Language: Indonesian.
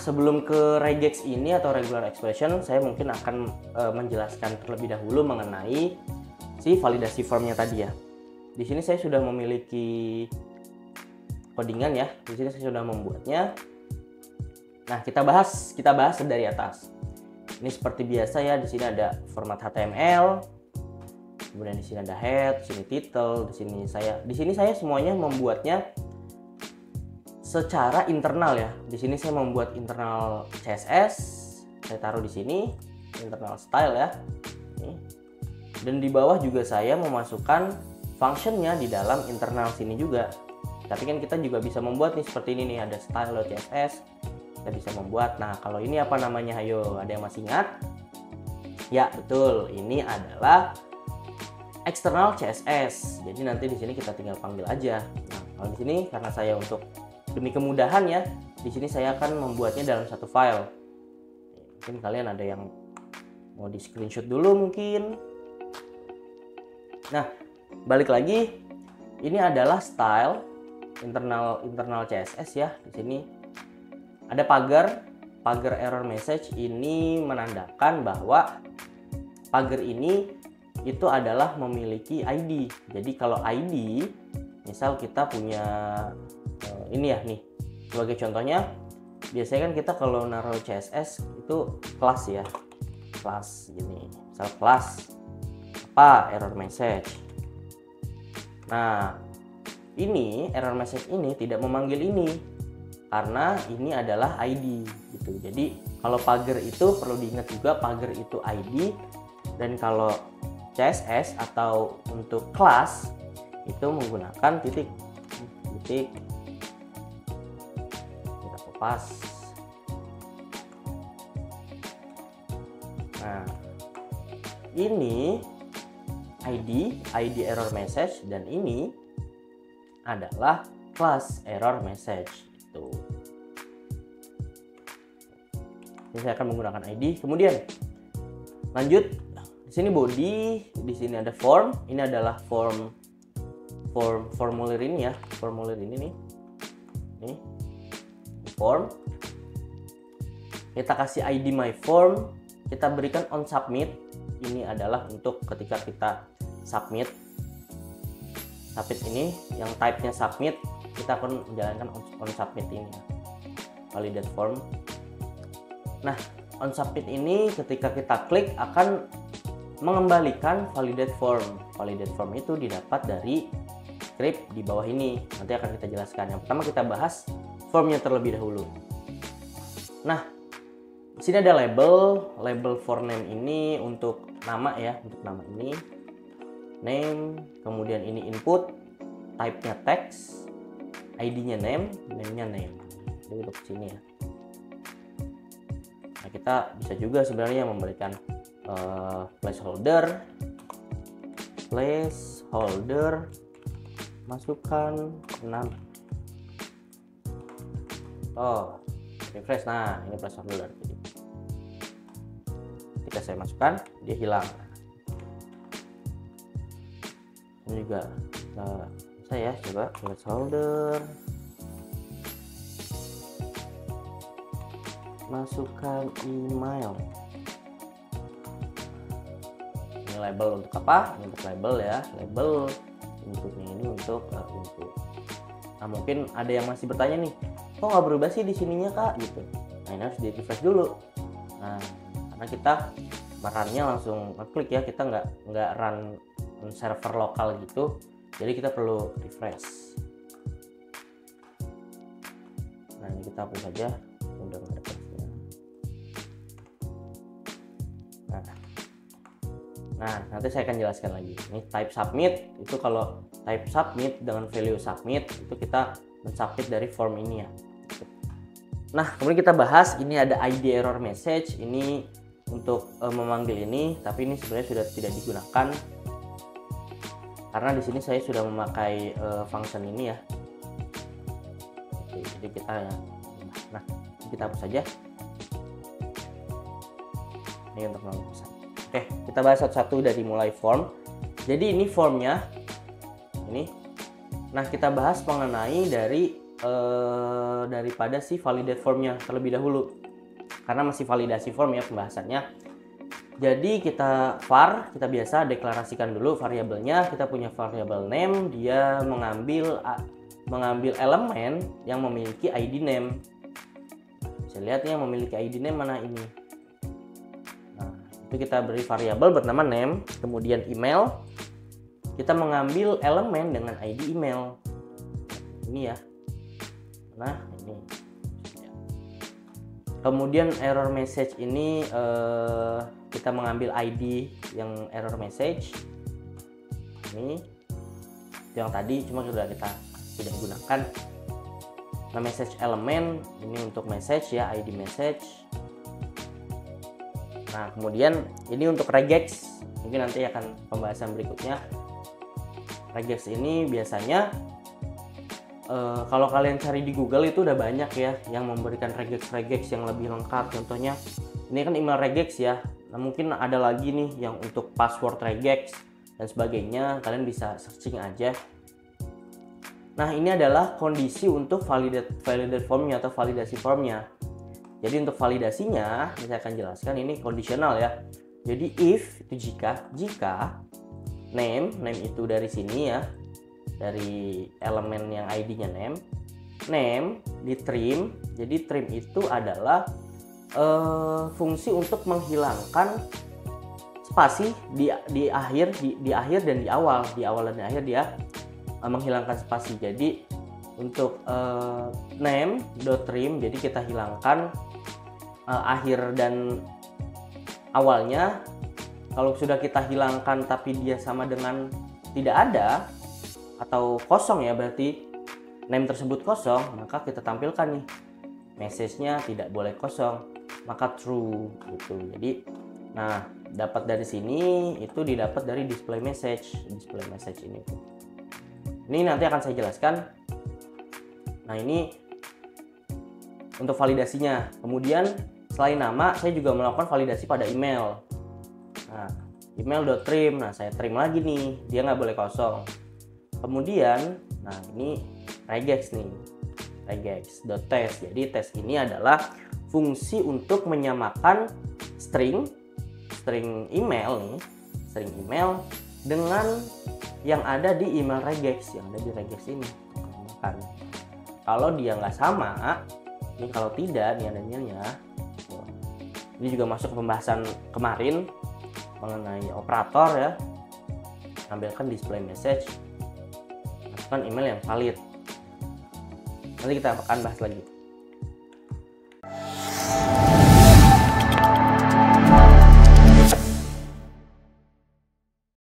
sebelum ke regex ini atau regular expression, saya mungkin akan menjelaskan terlebih dahulu mengenai si validasi formnya tadi ya. Di sini saya sudah memiliki codingan ya. Di sini saya sudah membuatnya. Nah, kita bahas dari atas. Ini seperti biasa ya, di sini ada format HTML. Kemudian di sini ada head, di sini title, di sini saya semuanya membuatnya secara internal ya. Di sini saya membuat internal CSS, saya taruh di sini internal style ya. Dan di bawah juga saya memasukkan functionnya di dalam internal sini juga. Tapi kan kita juga bisa membuat nih seperti ini nih, ada style.css, kita bisa membuat. Nah, kalau ini apa namanya? Ayo, ada yang masih ingat? Ya, betul. Ini adalah external CSS. Jadi nanti di sini kita tinggal panggil aja. Nah, kalau di sini karena saya demi kemudahan ya, di sini saya akan membuatnya dalam satu file. Mungkin kalian ada yang mau di screenshot dulu mungkin. Nah, balik lagi, ini adalah style internal CSS ya. Di sini ada pagar error message. Ini menandakan bahwa pagar ini itu adalah memiliki ID. Jadi kalau ID, misal kita punya ini ya nih, sebagai contohnya, biasanya kan kita kalau naruh CSS itu kelas ya, kelas gini, misal kelas apa error message. Nah, ini error message ini tidak memanggil ini karena ini adalah ID gitu. Jadi kalau pagar itu perlu diingat juga, pagar itu ID, dan kalau CSS atau untuk kelas itu menggunakan titik kita kopas. Nah, ini ID error message, dan ini adalah class error message itu. Jadi saya akan menggunakan ID. Kemudian lanjut, di sini body, di sini ada form. Ini adalah formulir ini ya, formulir ini nih. Ini form. Kita kasih ID my form, kita berikan on submit. Ini adalah untuk ketika kita submit ini yang type-nya submit, kita akan menjalankan on submit ini, validate form. Nah, on submit ini ketika kita klik akan mengembalikan validate form. Validate form itu didapat dari script di bawah ini. Nanti akan kita jelaskan. Yang pertama kita bahas formnya terlebih dahulu. Nah, di sini ada label for name ini untuk nama ya, untuk nama ini name, kemudian ini input, type-nya text, ID-nya name-nya name. Jadi untuk sini ya. Nah, kita bisa juga sebenarnya memberikan placeholder, masukkan 6. Refresh. Nah, ini placeholder. Ketika saya masukkan, dia hilang. Ini juga saya coba placeholder, masukkan email. Ini label untuk apa? Ini untuk label ya, label. Inputnya ini untuk input. Nah, mungkin ada yang masih bertanya nih, kok nggak berubah sih di sininya kak gitu. Nah, ini harus di refresh dulu. Nah, karena kita run-nya langsung ngeklik ya, kita nggak run server lokal gitu, jadi kita perlu refresh. Nah, ini kita hapus saja, udah nggak ada versinya. Nah, nanti saya akan jelaskan lagi. Ini type submit, itu kalau type submit dengan value submit itu kita mensubmit dari form ini ya. Nah, kemudian kita bahas ini ada ID error message ini untuk memanggil ini, tapi ini sebenarnya sudah tidak digunakan karena di sini saya sudah memakai function ini ya. Oke, jadi kita hapus saja. Ini untuk menghapus. Oke, kita bahas satu-satu dari mulai form. Jadi ini formnya ini. Nah, kita bahas mengenai dari daripada si validate formnya terlebih dahulu, karena masih validasi form ya pembahasannya. Jadi kita var, kita biasa deklarasikan dulu variabelnya. Kita punya variabel name, dia mengambil elemen yang memiliki ID name. Bisa lihat yang memiliki ID name mana ini. Nah, itu kita beri variabel bernama name, kemudian email. Kita mengambil elemen dengan ID email. Ini ya. Nah, ini. Kemudian error message ini kita mengambil ID yang error message. Ini yang tadi cuma sudah kita tidak gunakan. Nah, message element ini untuk message ya, ID message. Nah, kemudian ini untuk regex. Mungkin nanti akan pembahasan berikutnya. Regex ini biasanya kalau kalian cari di Google itu udah banyak ya yang memberikan regex yang lebih lengkap. Contohnya ini kan email regex ya. Nah, mungkin ada lagi nih yang untuk password regex dan sebagainya. Kalian bisa searching aja. Nah, ini adalah kondisi untuk validate formnya atau validasi formnya. Jadi untuk validasinya, saya akan jelaskan ini kondisional ya. Jadi if itu jika name itu dari sini ya, dari elemen yang ID-nya name di trim. Jadi trim itu adalah fungsi untuk menghilangkan spasi di akhir dan di awal dan di akhir dia menghilangkan spasi. Jadi untuk name.trim, jadi kita hilangkan akhir dan awalnya. Kalau sudah kita hilangkan tapi dia sama dengan tidak ada atau kosong ya, berarti name tersebut kosong, maka kita tampilkan nih message-nya tidak boleh kosong, maka true gitu. Jadi nah, dapat dari sini itu didapat dari display message ini. Ini nanti akan saya jelaskan. Nah, ini untuk validasinya. Kemudian selain nama, saya juga melakukan validasi pada email. Nah, email.trim, nah saya trim lagi nih, dia nggak boleh kosong. Kemudian, nah ini regex nih, regex.test. Jadi test ini adalah fungsi untuk menyamakan string email nih, string email dengan yang ada di email regex, yang ada di regex ini. Kalau dia nggak sama, ini kalau tidak nih adanya, ini juga masuk ke pembahasan kemarin mengenai operator ya. Tampilkan display message, masukkan email yang valid. Nanti kita akan bahas lagi.